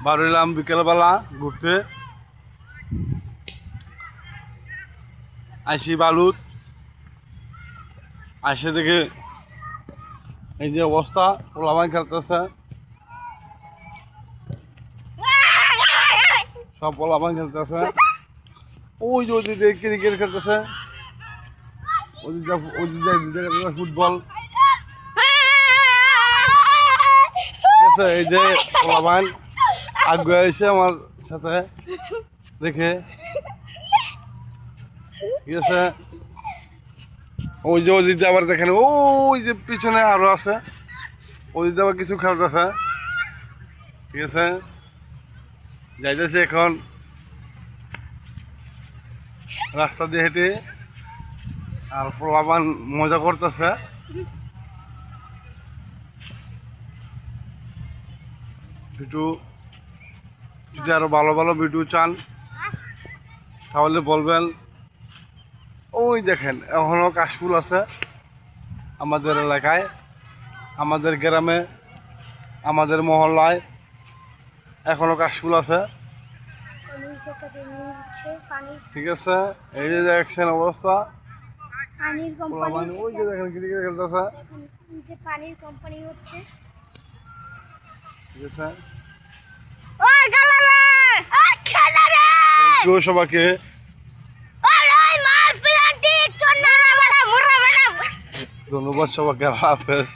বাড়িলাম বিকেলবেলা ঘুরতে আইসি বালুত আইসে দেখে এই যে অবস্থা পোলাবান খেলতেছে, সব পোলাবান খেলতেছে। ওই যে ওদিকে ক্রিকেট খেলতেছে, ওদিকে ফুটবল। ঠিক আছে, এই যে পোলাবান আগে এসে আমার সাথে দেখে। ঠিক আছে, ওই যে ওদিকে আবার দেখেন, ওই যে পিছনে আরো আছে, ওদিকে আবার কিছু খেলতেছে। ঠিক আছে, যাইতেছে এখন রাস্তা দিয়ে হেঁটে, আর পোলাপান মজা করতেছে। ভিডিও যদি আরো ভালো ভালো ভিডিও চান তাহলে বলবেন। ওই দেখেন এখনো কাশফুল আছে আমাদের এলাকায়, আমাদের গ্রামে, আমাদের মহল্লায় এখনো কাশফুল আছে। ঠিক আছে, এই যে দেখছেন অবস্থা, ওই যে দেখেন ক্রিকেট খেলতেছে। ঠিক আছে, সবাইকে ধন্যবাদ, সবাইকে আল্লাহ হাফেজ।